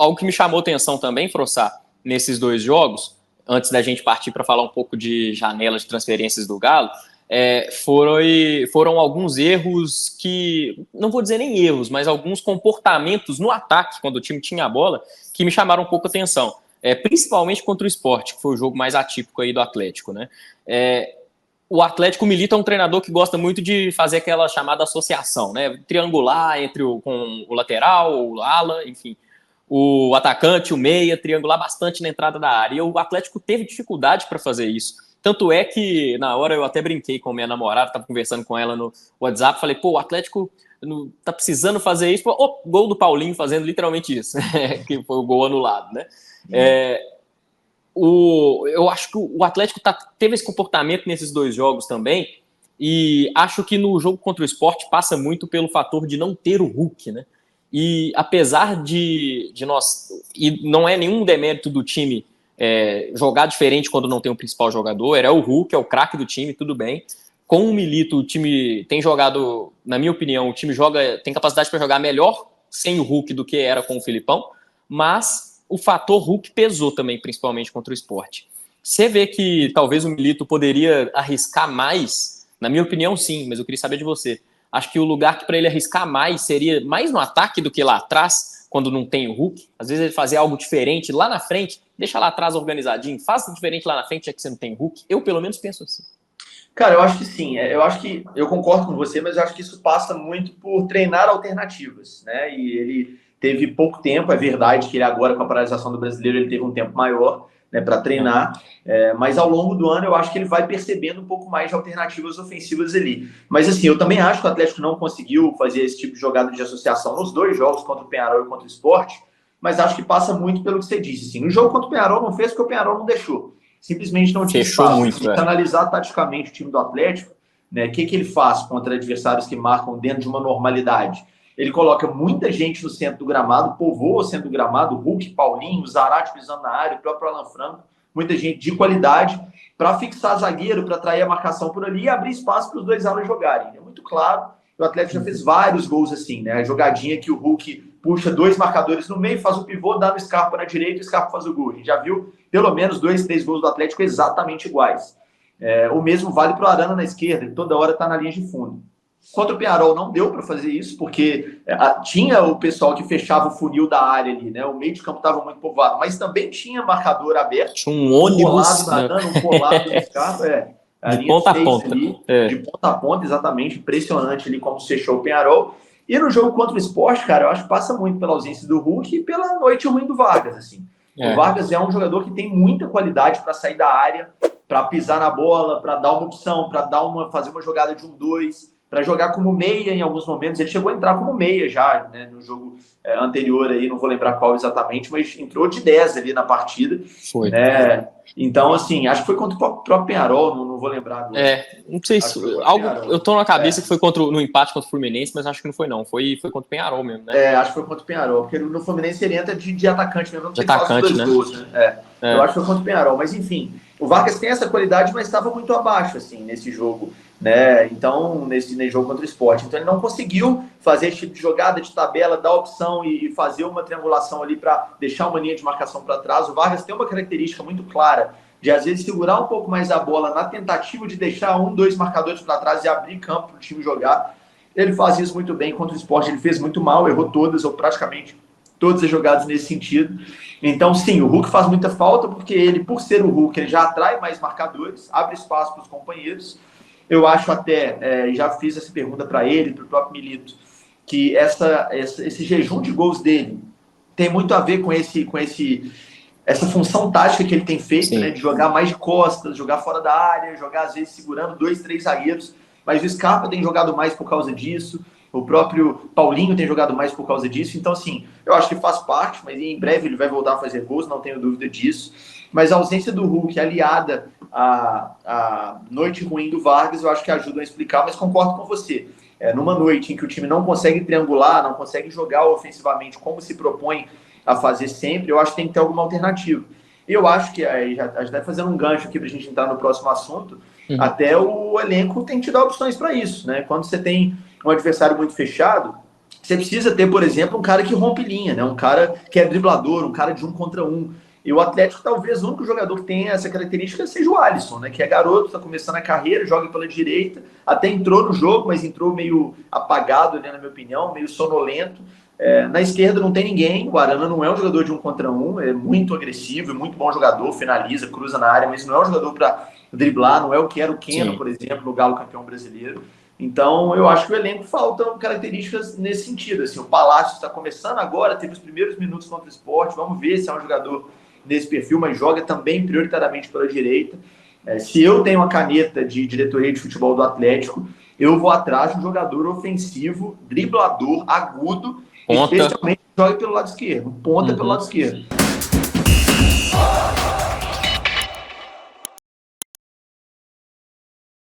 algo que me chamou atenção também, Frossá, nesses 2 jogos, antes da gente partir para falar um pouco de janela de transferências do Galo, foram alguns erros que, não vou dizer nem erros, mas alguns comportamentos no ataque, quando o time tinha a bola, que me chamaram um pouco a atenção. Principalmente contra o Sport, que foi o jogo mais atípico aí do Atlético, né? O Atlético Milito é um treinador que gosta muito de fazer aquela chamada associação, né? Triangular com o lateral, o ala, enfim, o atacante, o meia, triangular bastante na entrada da área. E o Atlético teve dificuldade para fazer isso. Tanto é que, na hora, eu até brinquei com minha namorada, estava conversando com ela no WhatsApp, falei, o Atlético tá precisando fazer isso. Gol do Paulinho fazendo literalmente isso, que foi o gol anulado, né? Eu acho que o Atlético teve esse comportamento nesses 2 jogos também, e acho que no jogo contra o Sport passa muito pelo fator de não ter o Hulk, né? E apesar de nós, e não é nenhum demérito do time jogar diferente quando não tem o principal jogador, o Hulk, é o craque do time, tudo bem. Com o Milito, o time tem jogado, na minha opinião, o time tem capacidade para jogar melhor sem o Hulk do que era com o Filipão, mas o fator Hulk pesou também, principalmente contra o Sport. Você vê que talvez o Milito poderia arriscar mais? Na minha opinião, sim, mas eu queria saber de você. Acho que o lugar que para ele arriscar mais seria mais no ataque do que lá atrás, quando não tem o Hulk. Às vezes ele fazer algo diferente lá na frente, deixa lá atrás organizadinho, faz diferente lá na frente, já que você não tem o Hulk. Eu, pelo menos, penso assim. Cara, eu acho que sim. Eu acho que eu concordo com você, mas eu acho que isso passa muito por treinar alternativas, né? E ele teve pouco tempo, é verdade que ele agora, com a paralisação do Brasileiro, ele teve um tempo maior, né, para treinar, mas ao longo do ano eu acho que ele vai percebendo um pouco mais de alternativas ofensivas ali. Mas assim, eu também acho que o Atlético não conseguiu fazer esse tipo de jogada de associação nos 2 jogos, contra o Peñarol e contra o Sport, mas acho que passa muito pelo que você disse. Assim, no jogo contra o Peñarol não fez porque o Peñarol não deixou. Simplesmente não tinha espaço. Muito, se analisar taticamente o time do Atlético, né, o que ele faz contra adversários que marcam dentro de uma normalidade? Ele coloca muita gente no centro do gramado, povoa o centro do gramado, Hulk, Paulinho, Zarate pisando na área, o próprio Alan Franco, muita gente de qualidade, para fixar zagueiro, para atrair a marcação por ali e abrir espaço para os 2 alas jogarem. É muito claro, o Atlético já fez vários gols assim, né? A jogadinha que o Hulk puxa 2 marcadores no meio, faz o pivô, dá no Scarpa na direita e o Scarpa faz o gol. A gente já viu pelo menos 2, 3 gols do Atlético exatamente iguais. O mesmo vale para o Arana na esquerda, ele toda hora está na linha de fundo. Contra o Peñarol não deu para fazer isso, porque tinha o pessoal que fechava o funil da área ali, né? O meio de campo estava muito povoado, mas também tinha marcador aberto. Tinha um ônibus. Um colado no Scarpa, de ponta a ponta. Ali, de ponta a ponta, exatamente. Impressionante ali como se fechou o Peñarol. E no jogo contra o Sport, cara, eu acho que passa muito pela ausência do Hulk e pela noite ruim do Vargas, assim. O Vargas é um jogador que tem muita qualidade para sair da área, para pisar na bola, para dar uma opção, para fazer uma jogada de 1-2, para jogar como meia em alguns momentos. Ele chegou a entrar como meia já, né, no jogo anterior, aí, não vou lembrar qual exatamente, mas entrou de 10 ali na partida. Foi. Então, assim, acho que foi contra o próprio Peñarol, não vou lembrar agora. Não sei se eu tô na cabeça que foi no empate contra o Fluminense, mas acho que não foi não, foi contra o Peñarol mesmo, né? Acho que foi contra o Peñarol, porque no Fluminense ele entra de atacante mesmo, não de atacante, né? Gols, né? Eu acho que foi contra o Peñarol, mas enfim, o Vargas tem essa qualidade, mas estava muito abaixo, assim, nesse jogo, né? Então, nesse jogo contra o Sport. Então, ele não conseguiu fazer esse tipo de jogada de tabela, dar opção e fazer uma triangulação ali para deixar uma linha de marcação para trás. O Vargas tem uma característica muito clara de, às vezes, segurar um pouco mais a bola na tentativa de deixar 1, 2 marcadores para trás e abrir campo para o time jogar. Ele faz isso muito bem contra o Sport, ele fez muito mal, errou todas ou praticamente todas as jogadas nesse sentido. Então, sim, o Hulk faz muita falta, porque ele, por ser o Hulk, ele já atrai mais marcadores, abre espaço para os companheiros. Eu acho até, já fiz essa pergunta para ele, para o próprio Milito, que esse jejum de gols dele tem muito a ver com essa função tática que ele tem feito, né, de jogar mais de costas, jogar fora da área, jogar às vezes segurando 2, 3 zagueiros, mas o Scarpa tem jogado mais por causa disso, o próprio Paulinho tem jogado mais por causa disso, então assim, eu acho que faz parte, mas em breve ele vai voltar a fazer gols, não tenho dúvida disso, mas a ausência do Hulk aliada à noite ruim do Vargas, eu acho que ajuda a explicar, mas concordo com você. Numa noite em que o time não consegue triangular, não consegue jogar ofensivamente como se propõe a fazer sempre, eu acho que tem que ter alguma alternativa. E eu acho que, já está fazendo um gancho aqui para a gente entrar no próximo assunto, até o elenco tem que te dar opções para isso, né? Quando você tem um adversário muito fechado, você precisa ter, por exemplo, um cara que rompe linha, né? Um cara que é driblador, um cara de 1 contra 1. E o Atlético, talvez, o único jogador que tem essa característica seja o Alisson, né? Que é garoto, está começando a carreira, joga pela direita, até entrou no jogo, mas entrou meio apagado, né, na minha opinião, meio sonolento. Na esquerda não tem ninguém, o Arana não é um jogador de 1 contra 1, é muito agressivo, é muito bom jogador, finaliza, cruza na área, mas não é um jogador para driblar, não é o que era o Keno, por exemplo, no Galo campeão brasileiro. Então, eu acho que o elenco faltam características nesse sentido. Assim, o Palácio está começando agora, teve os primeiros minutos contra o Sport, vamos ver se é um jogador nesse perfil, mas joga também prioritariamente pela direita. Se eu tenho uma caneta de diretoria de futebol do Atlético, eu vou atrás de um jogador ofensivo, driblador, agudo, ponta, especialmente que joga pelo lado esquerdo, ponta pelo lado esquerdo.